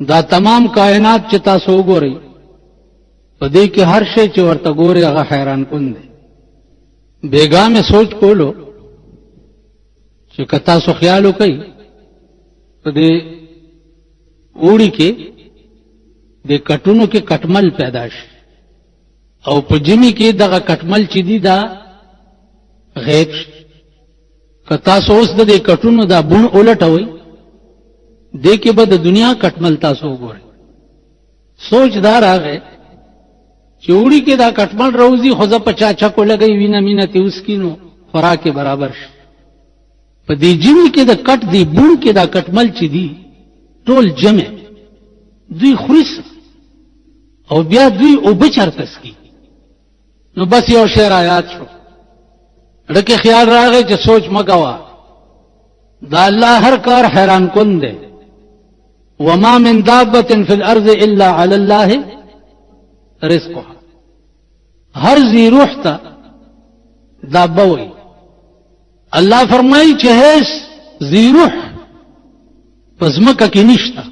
دا तमाम कायनात چې تاسو وګورئ په دې کې هر شی چې ورته ګوري هغه حیران کن دی. بیګا مې سوچ کولو چې که تاسو خیال وکئ په دې اوړي کې د کټونو کې کټمل پیدا شي او په جمی کې دغه کټمل چې دی دا غیب شي. که تاسو اوس د دې کټونو دا بون الټوئ دې کې به د دنیا کټمل تاسو وګورئ. سوچ دا راغی چې اوړي کې دا کټمل روزي خو زه په چاچکو لګئ وینه مینه ته اوس کینو خوراک برابر شي. په دې جمی کې د کټ دی بون کې دا کټمل چې دی ټول جمع دوی خوري او بیا دوی اوبه چرته سکي. نو بس یو شعر آیات شو ډکه خیال راغی چې سوچ مګوا دا الله هر کار حیران کن دی. وما من دابة في الارض الا على الله رزقها. هر ذی روح ته دابه وي. الله فرمایي چې هیڅ ذی روح پس مکه کې نشته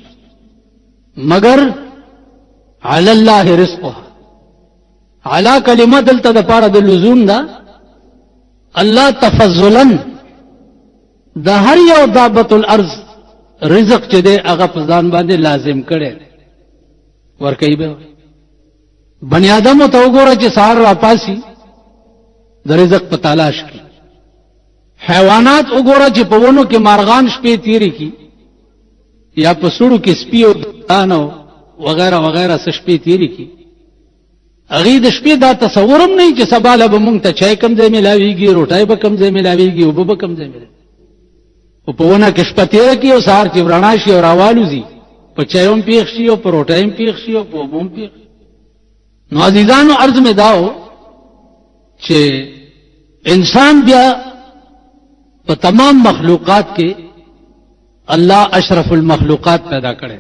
مگر علی الله رزقها. علا کلمه دلته د پاره د لزوم ده. الله تفضلا د هر یو دابة الارض رزق چې دی هغه په ځان باندې لازم کړي ورکوي. به بنی آدم ته وګوره چې سهار راپاسي د رزق په تلاش کې. حیوانات وګوره چې په ونو کې مارغان شپې تیری کی یا په سړو کې سپي او دانو وغیرہ وغیرہ څه شپې تیری کی. هغې د شپې دا تصورم نه چې سبا له به مونږ ته چای کم ځای میلاویږي روټۍ به کم ځای میلاویږي اوبه به کم ځای میلاویږي. او په ونه کې شپه تیره کړي او سهار چې رڼا شي او راوالوځي په چای هم پیښ شي او په روټۍ هم پیښ شي او په اوبو هم پیښ. نو عزیزانو عرض مې دا و چې انسان بیا په تمام مخلوقات کې الله اشرف المخلوقات پیدا کړي.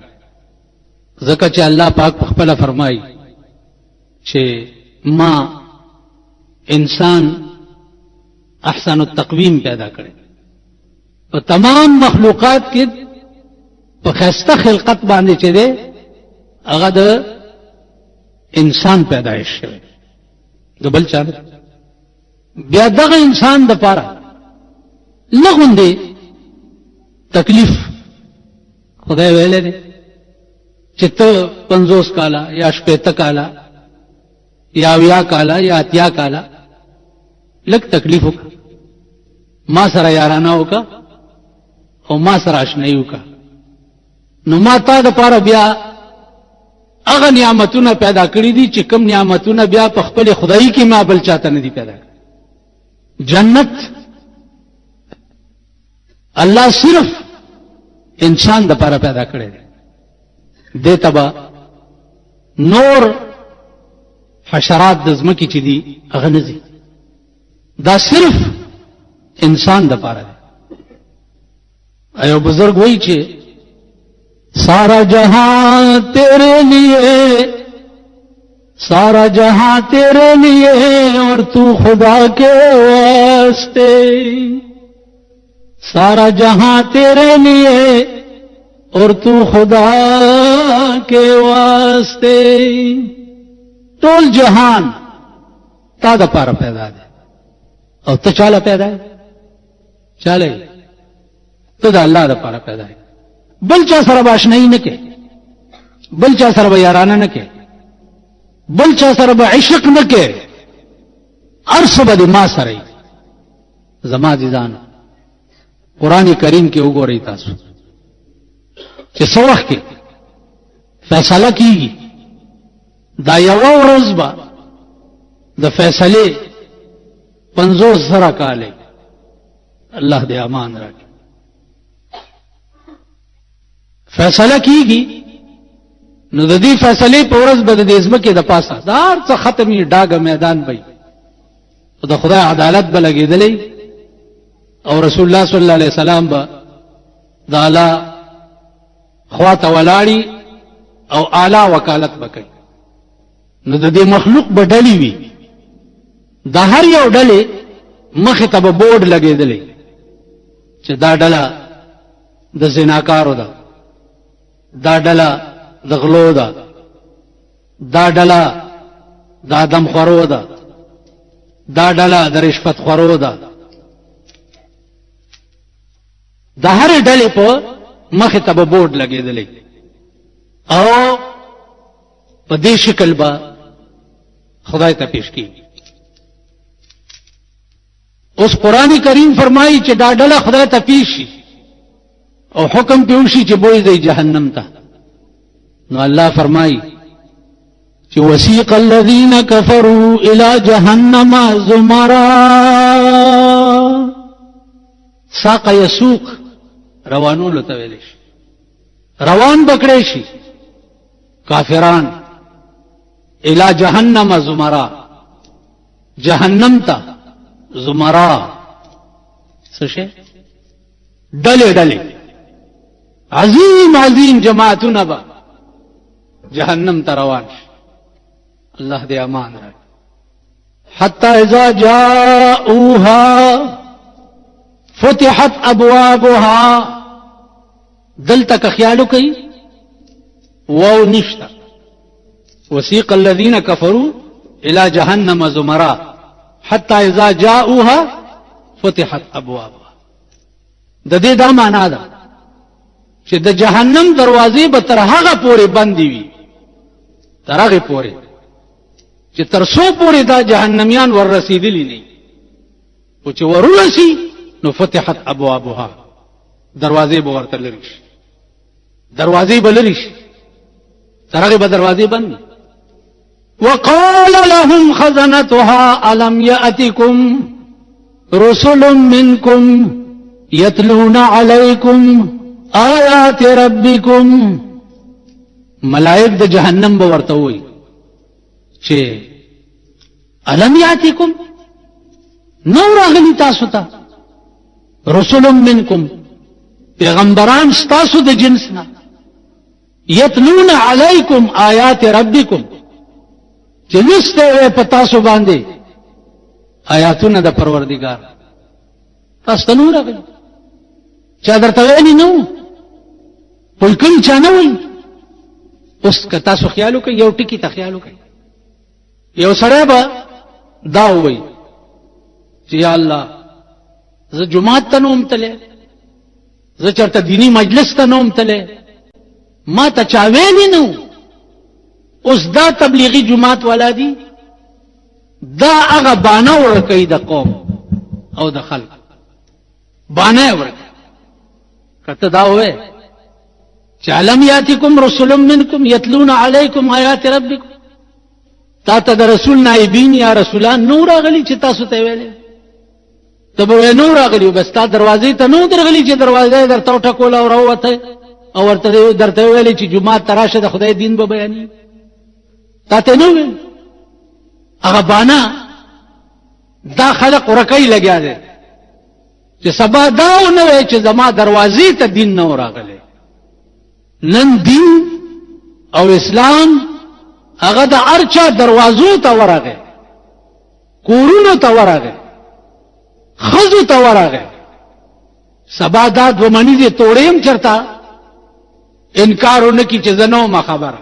ځکه چې الله پاک په خپله فرمایي چې ما انسان احسن التقویم پیدا کړي. په تمام مخلوقات کې په ښایسته خلقت باندې چې دی هغه د انسان پیدایش شوی د بل چا نه. بیا دغه انسان دپاره لغوندې تکلیف خدای ویلی دی چې ته 50 کاله یا 80 کاله یا 80 کاله یا 80 کاله لږ تکلیف وکړه ما سره یارانه وکړه او ما سره اشنایي وکړه. نو ما تا دپاره بیا هغه نعمتونه پیدا کړي دي چې کوم نعمتونه بیا په خپل خدایي کې ما بل چاته نه دي پیدا کړي. جنت الله صرف انسان دپاره پیدا کړی دی. دې ته به نور حشرات د ځمکې چې دي هغه نه ځي. دا صرف انسان دپاره دی. ایو بزرگ وہی چھے سارا جہاں تیرے لیے سارا جہاں تیرے لیے اور تو خدا کے واسطے. سارا جہاں تیرے لیے اور تو خدا کے واسطے. ټول جہان تا دا پارا پیدا دے او ته چاله پیدا ہے چاله ته د الله د پاره پیدا ہے. بل چا سره باشنایی نه کې بل چا سره یارانه نه کې بل چا سره عشق نه کې ارسب د ما سره. زما عزیزان قران کریم کې وګورئ تاسو چې څو وخت کې فیصله کیږي دا یو ورځ به د فیصله 50,000 کاله. الله دې امان راکړي. فیصله کیږي نو د دې فیصلې په ورځ به د ځمکې د پاسه دا هر څه ختمي ډاګه میدان وي او د خدای عدالت به لګېدلی او رسول الله صلی الله علیه وسلم به د اعلی خواته ولاړي او اعلی وکالت وکړي. نو د دې مخلوق به ډلې وي د هر یو ډلې مخې ته به بورډ لګېدلی چې دا ډله د زناکارو ده دا ډله د غلو ده، دا ډله د آدم خورو ده، دا ډله د رشوت خورو ده. د هر ډلې په مخې ته به بورډ لګېدلی او په دې شکل به خدای ته پیش کیږي. اوس قرآن کریم فرمایي چې دا ډله خدای ته پیش شي او حکم پې وشي چې بوځئ جهنم ته. نو الله فرمایي چې وسیق الذین کفروا الی جهنم زمرا. ساق یسوق روانولو ته ویل شي، روان بکړی شي کافران الی جهنم زمرا، جهنم ته زمرا څه شي؟ ډلې ډلې عظیم عظیم جماعتونه به جهنم ته روان شي. الله دې امان راکړي. حتی اذا جاءوها فتحت ابوابها. دلته که خیالو کوي واو نشته. وسیق الذین کفروا الى جهنم زمرا حتی اذا جاءوها فتحت ابوابها. د دې دا معنا ده چې د جهنم دروازې به تر هغه پورې بندې وي، تر هغه پورې چې تر څو پورې دا جهنميان ور رسیدلی نه، او چې ورولسي نو فتحت ابوابها، دروازې به ورته لري شي، دروازې به لري شي، تر هغه به دروازې بند. وقال لهم خزنتها ألم يأتكم رسل منكم يتلون عليكم آيات ربكم. ملائک د جهنم به ورته وي چې ألم يأتكم، نو راغلي تاسو ته رسل منكم، پیغمبران ستاسو د جنسنا، يتلون عليكم آيات ربكم، چې لسته په تاسو باندې آیاتونه د پروردګار. تاسو ته نو راغلي، چا درته ویلي نه وو، وایي کوم چا نه وایي. اوس که تاسو خیال وکړئ، یو ټکي ته خیال وکړئ، یو سړی به دا وایي چې یا الله زه جماعت ته نوم تللی، زه چېرته دینی مجلس ته نوم تللی، ما ته چا ویلي نه وو. اوس دا تبلیغی جماعت والا دي، دا هغه بانه ورکوي د قوم او د خلق، بانه ورکوي. کته دا وې چې علم یاتکم رسول منکم یتلون علیکم آیات ربکم، تا ته د رسول نائبین یا رسولان نور راغلي چې تاسو ته ویلې، ته به نور راغلي بس تا دروازې ته نو درغلي چې دروازه درته ټکول او راوته او ورته درته ویلې چې جمعه تراشه د خدای دین به بیانې، تاته نو ویل. هغه بانا دا خلق ورکای لګیا دي چې سبا دا نه وي چې زما دروازې ته دین نه راغلی. نن دین او اسلام هغه د ارچا دروازو ته ورغی، کورونو ته ورغی، خزو ته ورغی. سبا دا دو منی دي توړیم چرتا انکارونه کی چې زنو ما خبره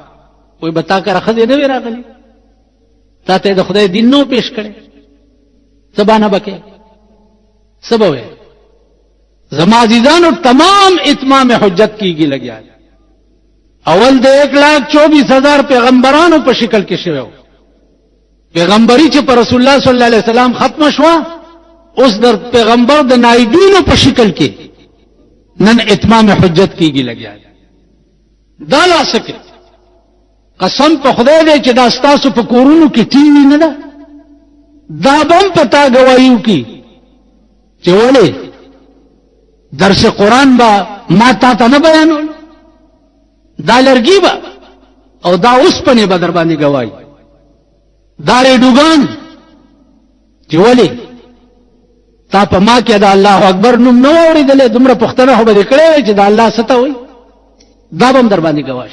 وای بتا کر خزه نه راغلی، تا ته د خدای دین نو پیش کړي، سبا نه بکې سبا وې. زما عزیزانو تمام اتمام حجت کیږي لګیا. اول د 1,24,000 پیغمبرانو په شکل کې شوی، پیغمبري چې پر رسول الله صلی الله علیه وسلم ختم شو، اوس د پیغمبر د نائبینو په شکل کې نن اتمام حجت کیږي لګیا. دا لا سکه قسم په خدای دې چې دا ستاسو په کورونو کې ټینګ نه ده، دا بم پتا گوايو کی چې ولې درس قرآن با ما تا ته نه بیانول، دا لرګي با او دا اوس پنه به در باندې گواہی، دا ریډوګان چې ولې تا په ما کې دا الله اکبر نوم نو اورېدلې، دومره پښتنه هو به کړې چې دا الله ستو وي، دا بم در باندې گواش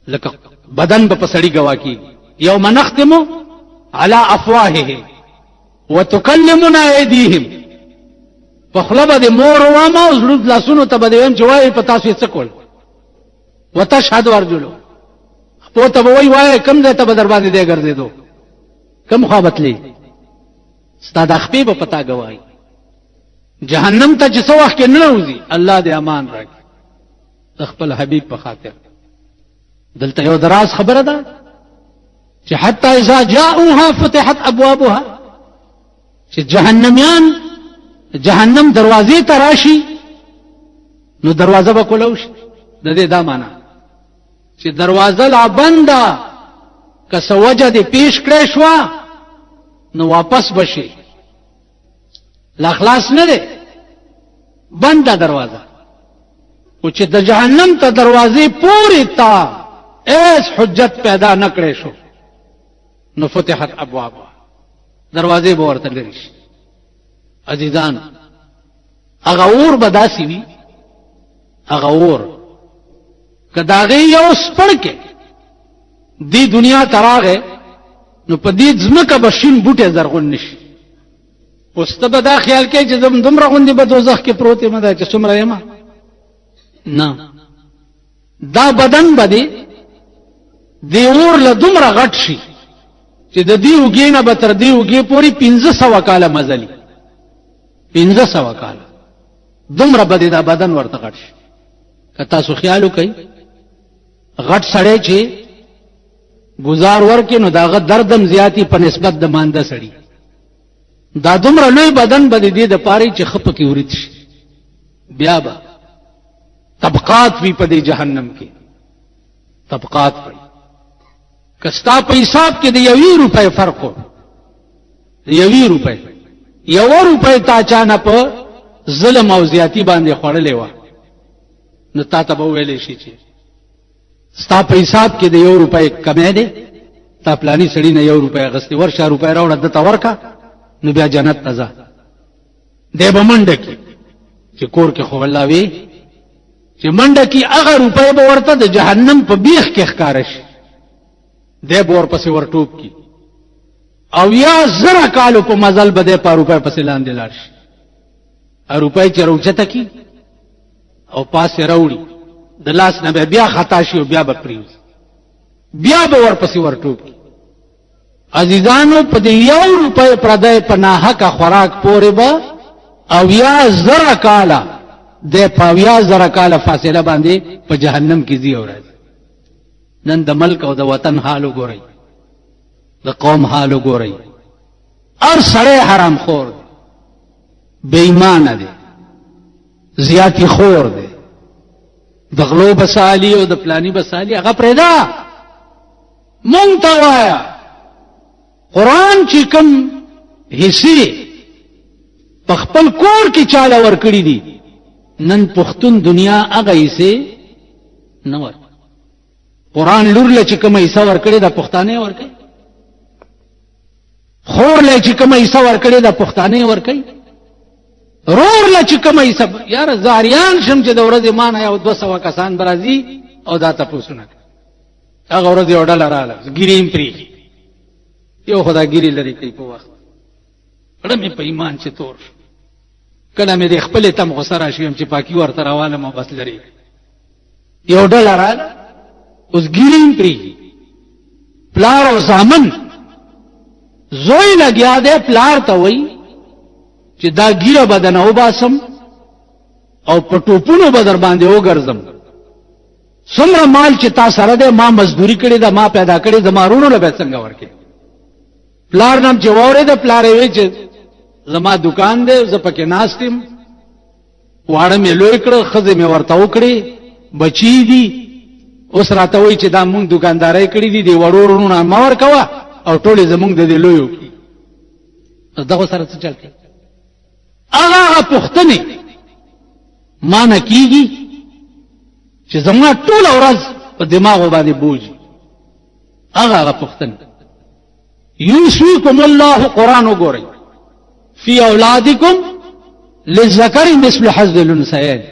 لکه بدن په سړی گوا کی. یوم نختم على افواههم وتكلمنا ايديهم، په خلبه د مور و ما زړه لاسونو ته بدویم جوای په تاسو څه کول، وتشهد ارجلو پوته وای وای کم دې ته بدر باندې دې ګرځېدو کم خوابتلی ستا د خپې په پتا گواہی جهنم ته چې څو وخت کې نه وځي الله دې امان راکړي خپل حبيب په خاطر دلته یو دراز خبره ده چې حتی اذا جاءوها فتحت ابوابها چې جهنميان جهنم دروازې ته راشي نو دروازه به کولوش د دې دا معنا چې دروازه لا بنده که سوجه دې پیش کړې شو نو واپس بشي لا خلاص نه ده بنده دروازه او چې د جهنم ته دروازې پوری تا ایس حجت پیدا نکړې شو نو فتحت ابوابها دروازې به ورته لري شي عزیزان هغه اور بداسي وي هغه اور کداغه یو سپړکه دی دنیا تراغه نو په دې ځمکه بشین بوټه زرغون نشي اوس ته به دا خیال کې چې زم دومره غوندي به دوزخ کې پروت یم دا چې څومره یم نه دا بدن بده دی اور له دومره غټ شي چې د دې وګینه به تر دې وګې پوری 1500 کاله مزلی 1500 کاله دومره بده دا بدن ورته غټ شي که تاسو خیال وکئ غټ سړی چې گزار ورکې نو داغه دردم زیاتی په نسبت د مانده سړی دا دومره لوی بدن بده دې د پاره چې خپ کې ورید شي بیا به طبقات وی په دې جهنم کې طبقات وي کستا په حساب کې د 1 روپۍ فرق و 1 روپۍ 1 روپۍ تا چانه په ظلم او زیاتی باندې خړلې و نو تا ته به ویلې شي چې ستا په حساب کې د 1 روپۍ کمې ده تا پلاني سړی نه 1 روپۍ غستې ورشه روپۍ راوړه د تا ورکا نو بیا جنت تزا دی به منډه کې چې کور کې خو الله وی چې منډه کې هغه روپۍ به ورته د جهنم په بیخ کې ښکار شي دی به ورپسې ورټوب کی او یا زره کالو په مزل به دی په روپۍ پسې لاندې لاړ شي روپۍ چې راوچته کی او پاسې راوړي د لاس نه بیا خطا شي او بیا به پریوز بیا به ورپسې ورټوب کی عزیزانو په دې 1 روپۍ پردای په ناحقه خوراک پورې به او یا زره کاله د پاویا زره کاله فاصله باندې په جهنم کې زی اورځي نن د ملک او د وطن حال وګورئ د قوم حال وګورئ ار سړی حرام خور بے ایمان دی زیاتی خور دی د غلو بسالی او د پلانی بسالی هغه پرېدا مونږ ته وایا قرآن چې کوم حصے په خپل کور کې چاله ورکړي دي نن پښتون دنیا هغه حصے نه ور قرآن لور له چې کوم حصہ ورکړي د پښتانه ورکړي خور له چې کوم حصہ ورکړي د پښتانه ورکړي رور له چې کوم حصہ یار زاریان شم چې د ورځې مان یا 200 کسان برازي او دا تاسو نه هغه ورځ یو ډالر رااله ګیریم پری یو خداګيري لري کوي په وخت کله مې په ایمان چې تور کله مې د خپل تم غسر شوم چې پاکي ورته راواله مو بس لري یو ډالر رااله اوس ګیریم پری پلار او زامن زوی لګیا دے پلار ته وای چې دا ګیره بدن او باسم او پټوپونو بدر باندې وګرځم څومره مال چې تا سره ده ما مزدوري کړې ده ما پیدا کړې ده ما رونو له به څنګه ورکې پلار نام چې وره ده پلار وی چې زما دکان ده ز پکې ناستم واړه مې لوی کړ خزه مې ورته وکړې بچی دي اوس راته وای چې دا مونږ دکانداري کړې دي دی وړورونو ما ورکوا او ټولې زمونږ د دې لویو دغه سره څه چلته هغه پښتني مان کیږي چې زموږ ټول ورځ په دماغ باندې بوج هغه پښتني یوسیکم الله قرآن وګورئ فی اولادکم للذکر مثل حظ الانثیین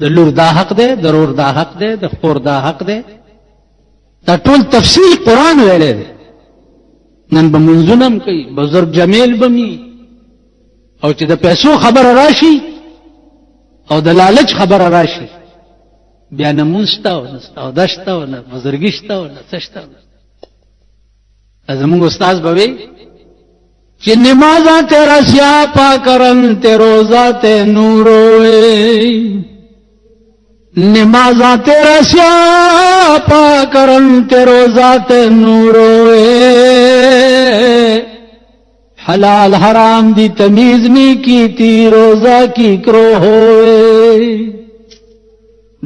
د لور دا حق ده د رور دا حق ده د خور دا حق ده دا ټول تفصیل قرآن ویلې ده نن به منځونم کوي بزرگ جمیل بمی او چې د پیسو خبر راشي او د لالچ خبر راشي بیا نه مونځ او نه سودا شته او نه بزرګي شته او نه څه شته. زمونږ استاد به وي چې نمازاں تیرا سیاہ پاک رنگ تے روزہ تے نور ہوئے، نمازاں تیرا سیاہ پاک رنگ تے روزہ تے نور ہوئے، حلال حرام دی تمیز نہیں کی تی روزہ کی کرو ہوئے.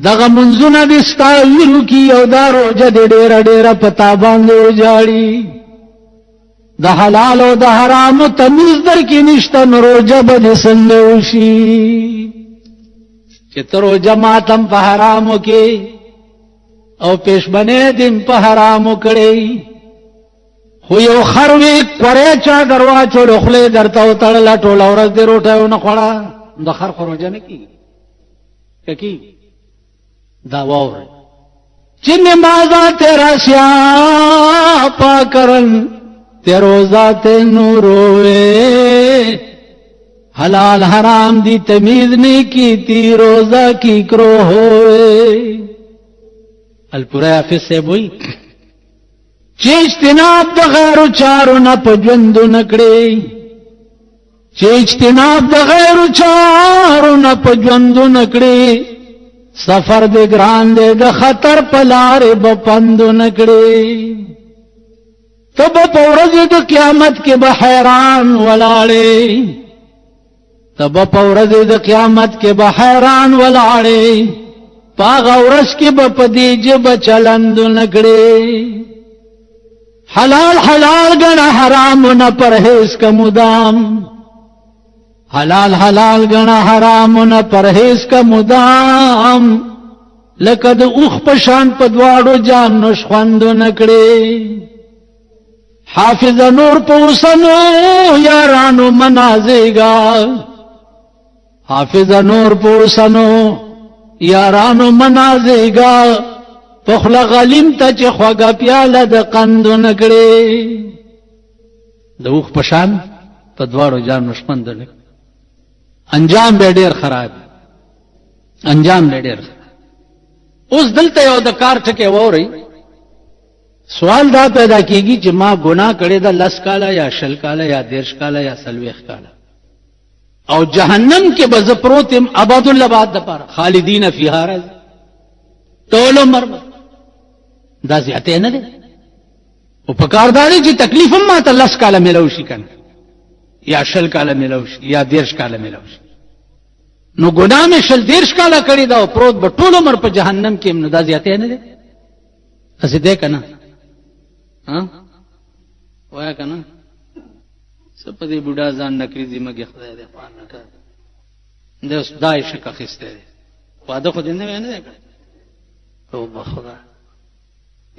دغه منځونه دې ستا ویلو کی او دا روزه دې ډېره ډېره پتا باندې وجاړي، د حلال او د حرامو تمیز در کې نشته نو روزه به دې څنګه وشي چې ته روزه ماتم په حرامو کې او پېشبنې دې په حرامو کړې. خو یو خر وی کورې چا درواچوړ خولې درته وتړله ټوله ورځ دې روټۍ ونه خوړه، د خر خو روزه نه کېږي. دا واورئ چې نمازاں تیرا سیاہ پاک رنگ تے روزہ تے نور ہوئے، حلال حرام دی تمیز نہیں کی تی روزہ کی کرو ہوئے. الپورا حافظ سے وہی چې اجتناب د غیر چارو نه په ژوندو نه کړې، چې اجتناب د غیر چارو نه په ژوندو نه کړې، سفر دے گران دے د خطر پلارے بپندو نکڑے. تب پورز د قیامت کے بحیران ولاڑے، تب پورز د قیامت کے بحیران ولاڑے، پاغ ورش کے بپدیج بچلندو نکڑے. حلال حلال گنا حرام نہ پرہیز کا مدام، حلال حلال گنا حرام نہ پرہیز کا مدام، لقد اوخ پشان پدواڑو جان نشخوندو نکڑے. حافظ نور پوسنو یارانو منازے گا، حافظ نور پوسنو یارانو منازے گا، پخلا غلیم تا چی خواگا پیالا دا قندو نکڑے. دا اوخ پشان پدواڑو جان نشخوندو نکڑے. انجام به ډیر خراب، انجام به ډیر خراب. اوس دلته یو د کار ټکی ووري، سوال دا پیدا کیږي چې ما ګناه کړی دا 10 کاله یا 20 کاله یا 30 کاله یا 40 کاله او جهنم کې به زپروتم ابد الاباد د پاره خالدین فیها راز ټول عمر. دا زیاته نه ده او په کارداري چې تکلیف هم ما ته 10 کاله ملو شي کنه یا 20 کاله ملو شي یا 30 کاله ملو شي. نو ګناه مې 30 کاله کړی دا او پروت به ټول عمر په جهنم کې نو دا زیاته نه ده. اسې ده کنه ها وایا کنه سپدې بوډا ځان نکري دي مګي خدای دې پان نه کړ د اوس دای شکه خسته واده خو دې نه نه کړ او بخدا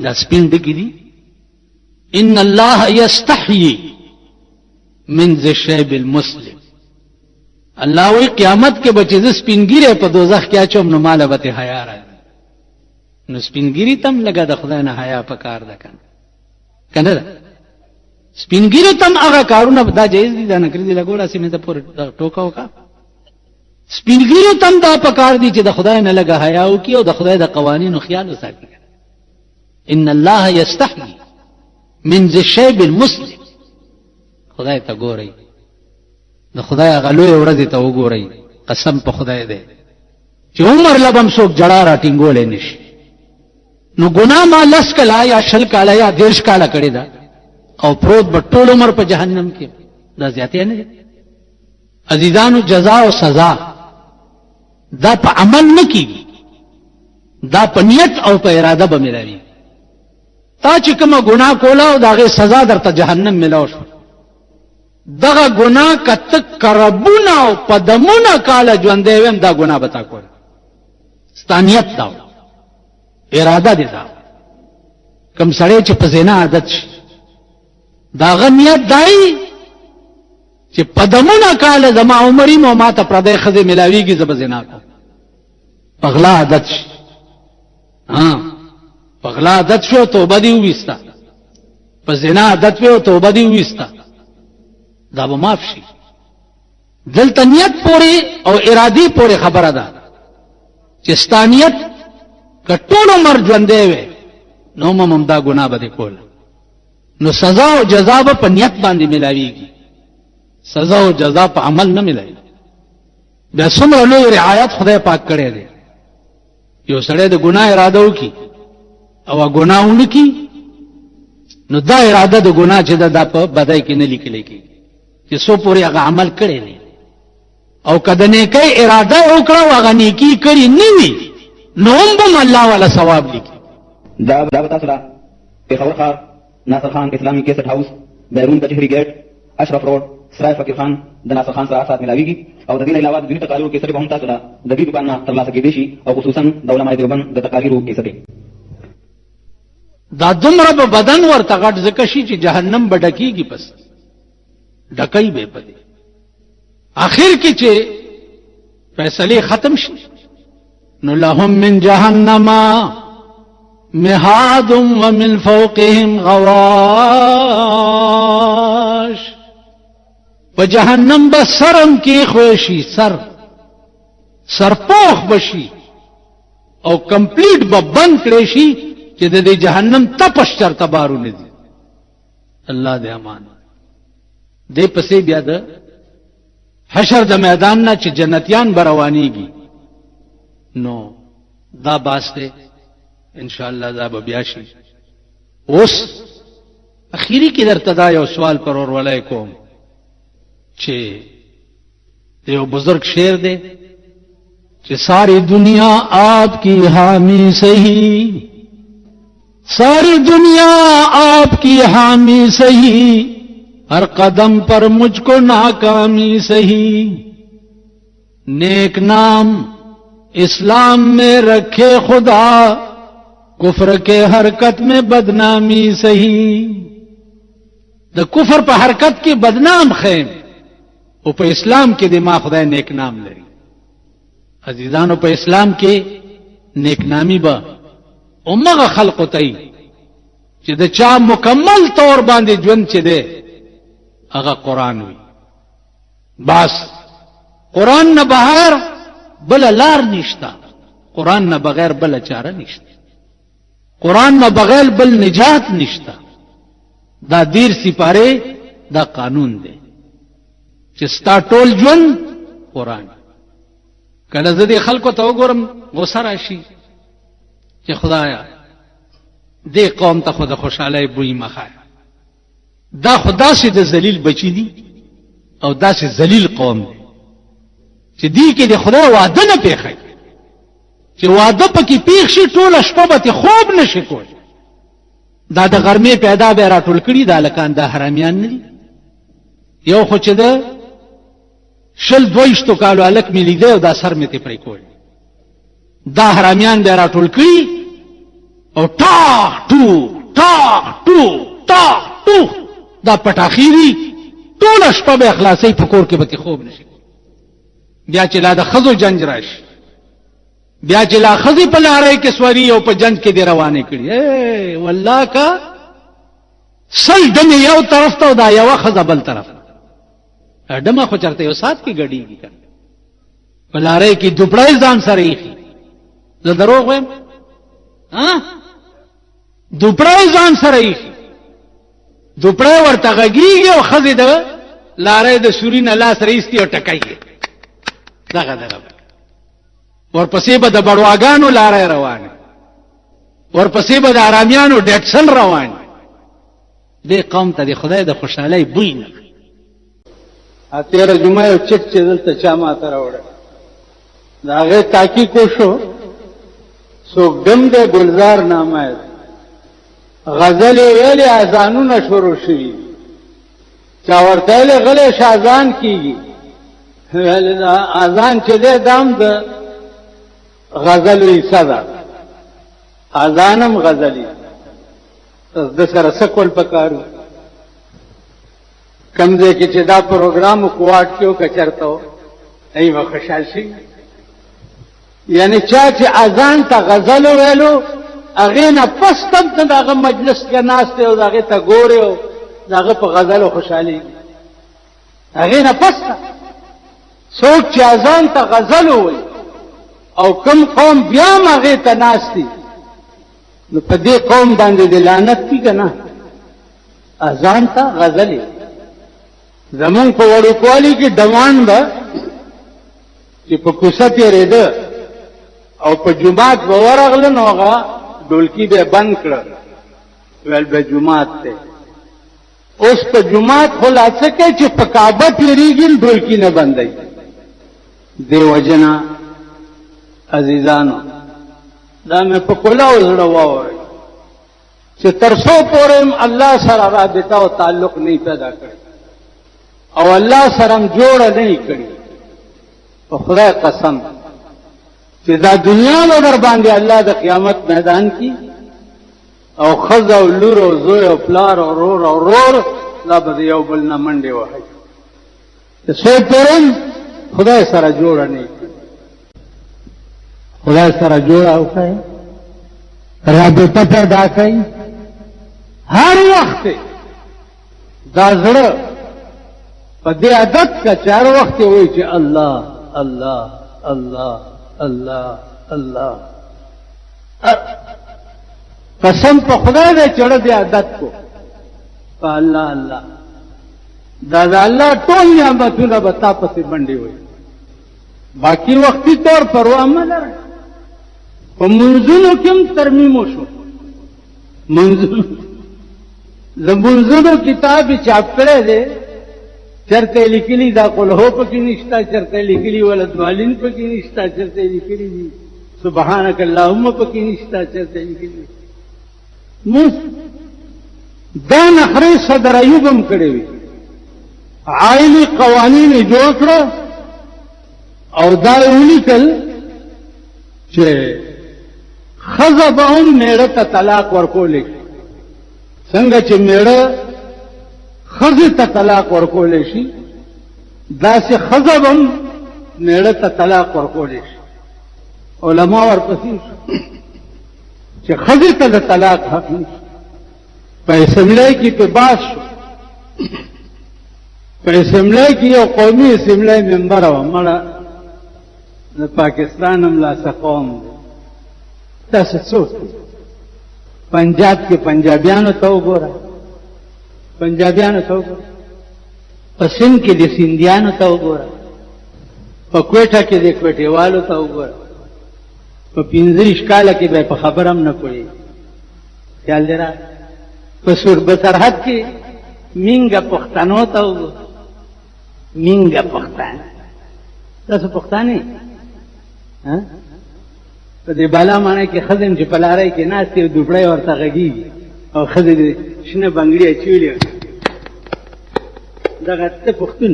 دا سپین دګی دي. ان الله یستحیی من ذشیب المسلم، الله وی قیامت کې بچی ز سپینګیره په دوزخ کې اچوم نو مال به حیا راځي. نو سپینګیری تم لګا د خدای نه حیا پکار ده کنه سپینګیری تم هغه کارونه دا جایز دي دا نه کړی دی لګوړه سیمه ته پور ټوکاو کا. سپینګیری تم دا پکار دي چې د خدای نه لګا حیا او کی او د خدای د قوانینو خیال وساتي. ان الله یستحیی من ذشیب المسلم، خدای ته ګورئ، د خدای غلوې ورځ ته وګورئ. قسم په خدای دی چې عمر لبم څوک جړه راټینګولې نشي. نو ګناه ما 10 کاله یا 20 کاله یا 30 کاله کړی دا او پروت به ټول عمر په جهنم کې، دا زیاته نه. عزیزانو جزاء او سزا دا په عمل نه کیږي، دا په نیت او په اراده به ملوي. تا چې کومه ګناه کوله او داغه سزا درته جهنم ملو شو، دغه ګناه کته کربونه او پدمونه کاله ژوندې ویم دا ګناه بتا کول. ستانیت دا اراده دي دا کم سړی چې په زنا عادت شي دا غنیت دای چې پدمونه کاله زما عمرې مو ماته پردې خزه ملاویږي زب زنا کو پغلا عادت شي. پغلا عادت شو توبه دی وستا، په زنا عادت و توبه دی وستا، دا به معاف شي. دلته نیت پوری او ارادي پوری خبره ده چې ستانیت که ټول عمر ژوندی وی نو هم دا ګناه به دې کوله، نو سزا او جزا به په نیت باندې ملاویږي، سزا او جزا په عمل نه ملایي. بیا څومره لوی رعایت خدای پاک کړی دی. یو سړی د ګناه اراده وکړي او ګناه ونه کړي، نو دا اراده د ګناه چې دا په بدای کې نه لیکل کېږي چې څو پورې هغه عمل کړی دی. او که د نیکۍ اراده وکړه او هغه نیکي کړي نه وي نو هم به الله والا ثواب لیکي. دا به تاسو ته پېښور ښار ناصر خان اسلامي کیسټ هاوس بیرون کچهري ګیټ اشرف روډ سرای فقیر خان د ناصر خان سره سات ملاویږي. او د دې نه علاوه د دې تقاریرو کیسټ به هم تاسو ته د دې دوکان نه ترلاسه کېدای شي، او خصوصا د علماء دیوبند د تقاریرو کیسټ. دا دومره به بدن ورته غټ ځکه شي چې جهنم به ډکېږي، پس ډکۍ به پدې آخر کې چې فیصله ختم شي نو لهم من جهنم مهاد ومن فوقهم غواش. په جهنم به سرم کې خوشي، سرپوخ بشي او کمپلیټ به بند کړی شي چې د دې جهنم تپش چرته بارونه دي. الله دې امان. دې پسې بیا د حشر د میدان نه چې جنتیان بروانيږي نو دا باسته ان شاء الله دا به بیا شي. اوس اخیری کې درته دا یو سوال پر ورولای کوم چې یو بزرگ شعر دی کہ ساری دنیا آپ کی حامی سہی، ساری دنیا آپ کی حامی سہی، ہر قدم پر مجھ کو ناکامی سہی، نیک نام اسلام میں رکھے خدا، کفر کے حرکت میں بدنامی سہی. دا کفر پہ حرکت کی بدنام خیم او پہ اسلام کے دماغ خدای نیک نام لري. عزیزانو په اسلام کې نیک نامی به امغه خلق ته چې د چا مکمل طور باندې ژوند چي دی هغه قران وي. بس قران نه بهر بل لار نشتا، قران نه بغیر بل چاره نشتا، قران نه بغیر بل نجات نشتا. دا دیر سپاره دا قانون دی چې ستا ټول ژوند قران. کله زه دې خلکو ته وګورم غوسه راشي چې خدایا دې قوم ته خود خوشاله بوی مخای، دا خدا سي د ذلیل بچی دي او دا سي ذلیل قوم دي چې دې کې د خدای وعده نه پیخي، چې وعده پکې پیښ شي ټول شپه به خوب نشي کول. دا د غرمې پیدا به راټول کړي دا لکان د حرامیان نه دي. یو خو چې ده شل دویشتو کالو الک می لیده او دا سر می تی پری کول، دا حرامیان به راټول کړي او ټاک ټو ټاک ټو ټاک ټو دا پټاخيري ټول شپه به اخلاصي فکر کې به خوب نشي. بیا چې لا د خزو جنج راشي، بیا چې لا خزي په لارې کې سوري او په جنج کې دی روانه کړي، اے والله کا سل دنه یو طرف ته دا یو خزه بل طرف ډمه خو چرته یو سات کې غړيږي کنه بلاره کې دوپړای ځان سره یې زه دروغ وایم ها دوپړای ځان سره یې دوپړای ورته غږیږي او خزه د لارې د سورین الله سره ایستي او ټکایي دغه ورپسې به د بړواګانو لارې روانه، ورپسې به د آرامیانو ډټسل روان. دې قوم ته د خدای د خوشحالۍ بوی نه. تیره جمعه یو چک چې دلته چا ماته راوړی د هغې تحقیق وشو، څوک ډم دی ګلزار نامه یې غزلې ویلې اذانونه شروع شوي، چا ورته ویلې غلی شه اذان کېږي، ویلې دا اذان چې دی دام د غزلو حصه ده، اذان هم غزلي د سره څه کول پکار وي. کمزه کې چې دا پروګرام کوواټ کېو کچرته ای و خوشحال شي. یعنی چا چې اذان ته غزل ویلو هغه نه پس تم دغه مجلس کې ناشته او هغه ته ګوري او هغه په غزل خوشحالي هغه نه پس څوک چې اذان ته غزل وي او کوم قوم بیا هغه ته ناشتي نو په دې قوم باندې د لعنت کی کنه اذان ته غزلې زمون په وړوکوالي کې دوان به چې په کوڅه تېرېده او په جمعات به ورغله نو هغه ډولکی به بند کړه ویل به جمعات ته اوس په جمعات خلاصه کوي چې په کعبه تېرېږي ډولکی نه بندوي دیو جنا عزیزانو دا مې په کلاو زړه واورئ چې تر څو پورې الله سره رابطه او تعلق نه پیدا کړي او الله سره جوړه نه کړي په خدای قسم چې دا دنیا له در باندې الله د قیامت میدان کې او خزه او لور او زوی او پلار او رور او رور لا به یو بل نه منډې وهي چې څو پورې خدای سره جوړه نه خدای سره جوړه وکړي رابطه پیدا کړي هر وخت دا زړه په دې عادت کا چار وخت وي چې الله الله الله الله الله قسم په خدای دې چړه دې عادت کو په الله الله دا الله ټول نعمتونه به تا پسې باندې وي باقی وختي طور پروا نه لري په منځونو کې هم ترمیم وشو منځونو زمونږونو کتاب چاپ کړی دی چرته لیکلي دا قلهو پکې نشته چرته لیکلي ولدوالین پکې نشته چرته لیکلي دي سبحانك اللهم پکې نشته چرته لیکلي موږ دا نخرې صدر ایوب هم کړی وي عائلي قوانین یې جوړ کړه او دا یې ولیکل چې ښځه به هم میړه ته طلاق ورکولی څنګه چې میړه ښځې ته طلاق ورکولی شي داسې ښځه به هم میړه ته طلاق ورکولی شي علما ورپسې چې ښځې ته د طلاق حق نشي په اسمبلی کې په باس شو په اسمبلی کې یو قومي اسمبلی ممبر وه مړه د پاکستان هم لاسه قوم دی تاسو څوک پنجاب کې پنجابیانو ته وګوره پنجابیانو ته وګوره په سند کې د سندیانو ته وګوره په کوټه کې د کوټېوالو ته وګوره په 15 کاله کې به په خبره هم نه پوهېږي خیال دی را په سرحد کې مینګه پښتنو ته وګوره مینګه پښتانه تاسو پښتانه په دې بالا معنی کې ښځې چې په لارۍ کې ناستې دوپړی ورته غږېږي او ښځې د شنه بنګړي اچولې دغه ته پښتون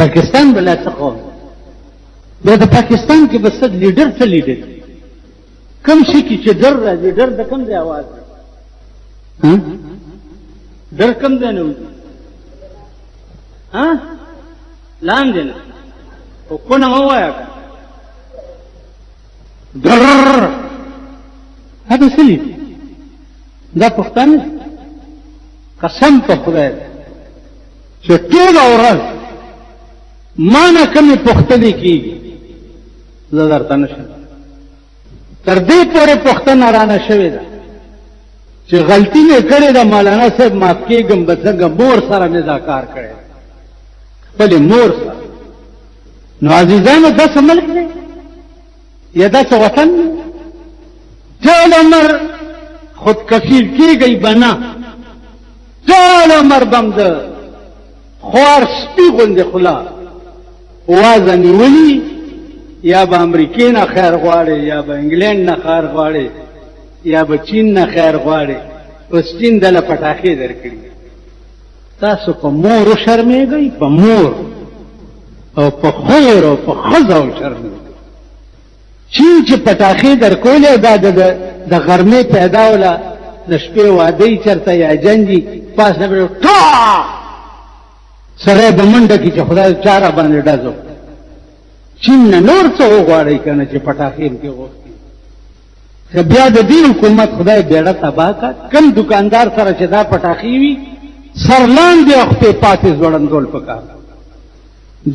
پاکستان بلا څه قوم بیا د پاکستان کې بس لیډر څه لیډر کوم شي کې چې ډر راځي ډر د کوم دی اواز ډر کوم دی نه لاندې نه او کونه مه وایه ډر هذا سلی دا پښتانه قسم په خدای چې ټوله ورځ ما نه کومې پوښتنې کېږي زه درته نه شم تر دې پورې پوښتنه رانه شوې ده چې غلطي مې کړې ده مولانا صاحب معاف کېږم به څنګه مور سره مې دا کار کړی خپلې مور سره نو عزیزانو داسې ملک دی یا داسې وطن دی ټول عمر خودکفیل کېږئ به نه ټول عمر به م د خوار سپي غوندې خوله وازه نیولي یا به امریکې نه خیر غواړي یا به انګلینډ نه خیر غواړي یا به چین نه خیر غواړي اوس چین دله پټاخې درکړي تاسو په مور وشرمېږئ په مور او په خور او په ښځه وشرمېږئ چین چې پټاخې درکولې دا د غرمې پیدا وله د شپې وادی چرته یا جنجي پاس نه به ټا سړی به منډه کړي چې خدای چا را باندې ډز وکړي چین نه نور څه وغواړئ که نه چې پټاخې پکې غوښتي که بیا د دې حکومت خدای بیړه تباه کړه کوم دکاندار سره چې دا پټاخې وي سر لاندې او خپې پاتې ځوړندول پکار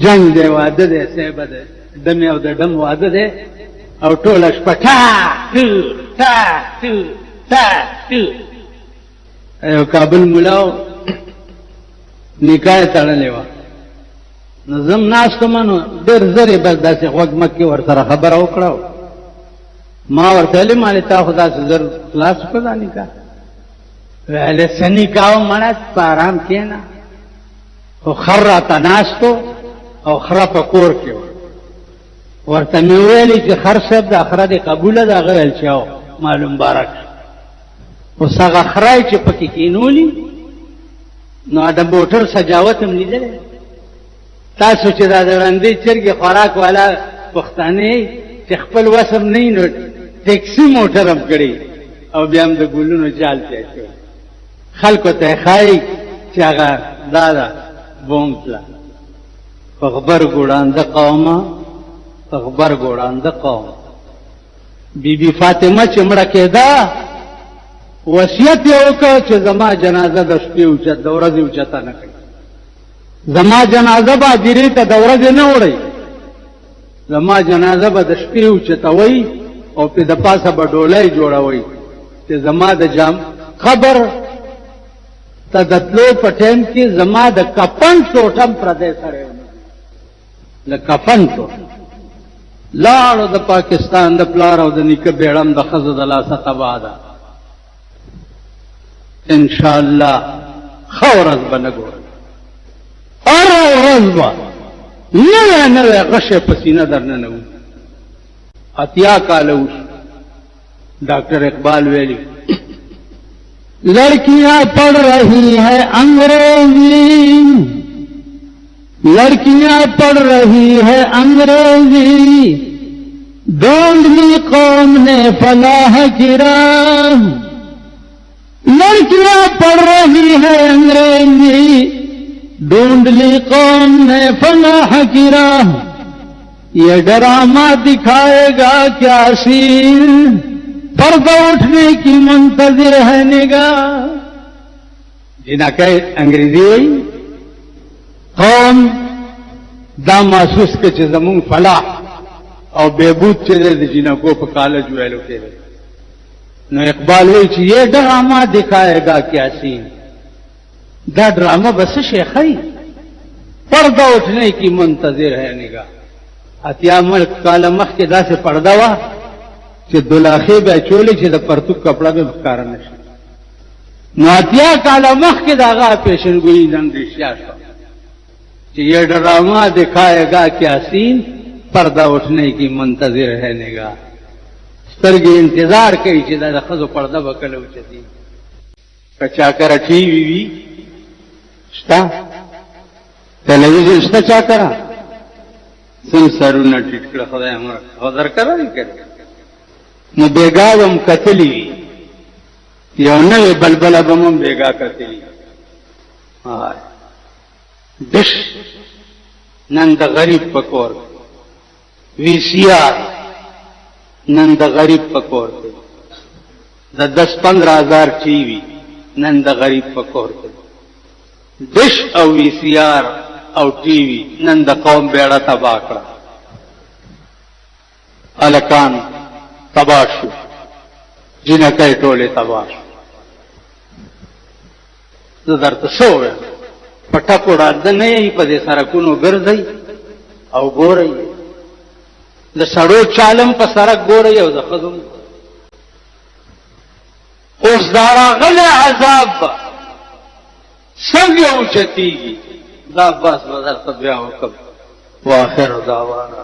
جنګ دی واده دی صیبه دی دمې او د ډم واده دی او ټوله شپه ټا ټو ټا ټو ټا ټو. یو کابل ملاو نکاح تړلې وه، نو زم ناستم نو ډېر زر یې بس داسې غوږ مکې ورسره خبره وکړه. ما ورته ویلې مالې تا خو داسې زر خلاص کړه دا نکاح. ویلې څه نکاح و مړه په ارام کښېنه. خو خر راته ناست و او خره په کور کې و. ورته مې ویلې چې خر صاحب دا خره دې قبوله ده؟ هغه ویل چې او معلوم بارک. اوس هغه خره چې پکې کېنولي نو د موټر سجاوت هم لیدلی. تاسو چې دا د ړندې چرګې خوراک والا پښتانه چې خپل وسم نه وي نو ټیکسي موټر هم کړي او بیا هم د ګلونو جال ته اچوي. خلکو ته یې ښایي چې هغه دا ده بوم تله. په غبر ګوړانده قومه، په غبر ګوړانده قوم. بی فاطمه چې مړه کېده وصیت یې وکړ چې زما جنازه د شپې اوچت د ورځې اوچته نه کوي. زما جنازه به هدیرې ته د ورځې نه وړئ، زما جنازه به د شپې اوچتوئ او پې د پاسه به ډولۍ جوړوئ چې زما د قبر ته د تلو په ټایم کې زما د کفن ټوټه هم پردی سړی ونه د کفن ټوټه. لاړو د پاکستان د پلار او د نیکه بیړم د ښځو د لاسه تباه ده. انشاءالله ښه ورځ به نه ګورئ، هره ورځ به نوی نوی غشی په سینه درننه وي. 80 کاله وشو. ڈاکٹر اقبال ویلی لڑکیاں پڑھ رہی ہے انگریزی، لڑکیاں پڑھ رہی ہے انگریزی، ڈھونڈ لی قوم نے فلاح کی راہ. لڑکیاں پڑھ رہی ہے انگریزی، ڈھونڈ لی قوم نے فلاح کی راہ. یہ ڈرامہ دکھائے گا کیا سین، پردہ اٹھنے کی منتظر ہے نگاہ. جنکہ انگریزی ہوئی قوم دا محسوس کے چې زمون فلاح او بہبود چې د جنکو په کالج ویلو کې. نو اقبال وی چې یہ ڈرامہ دکھائے گا کیا سین، دا ڈرامہ بس شیخی پردہ اٹھنے کی منتظر ہے نگاہ. 80 کاله مخکې داسې پرده وه چې دلاخې به چولې چې د پرتوک کپړه به ښکاره نه شي. نو 80 کاله مخکې د هغه پیشنګویي نن رښتیا شوه چې یہ ڈرامہ دکھائے گا کیا سین، پردہ اٹھنے کی منتظر ہے نگاہ. سترګې انتظار کوي چې دا د ښځو پرده به کله اوچتي. که چا کره ټي وي وي شته، ټلویزیون شته چا کره؟ څنګه سرونه ټیټ کړه خدای امر او درکړی کړي. نو بیګا هم کتلی وي، یو نوې بلبله به هم بیګا کتلی. ډش نن د غریب په کور، وی سی آر نن د غریب په کور کې، د 10-15 هزار ټي وي نن د غریب په کور کې. ډش او وی سی آر او ټي وي نن د قوم بیړه تباه کړه. الکان تباه شو، جنکۍ ټولې تباه شو. زه درته څه ووایم، په ټکو ډاده نه یې په دې سړکونو ګرځئ او ګورئ. د سړو چالم په سړک ګورئ او د ښځو. اوس دا راغلی عذاب به څنګه اوچتېږي، دا بس به درته بیا وکړم. واخر دعوانا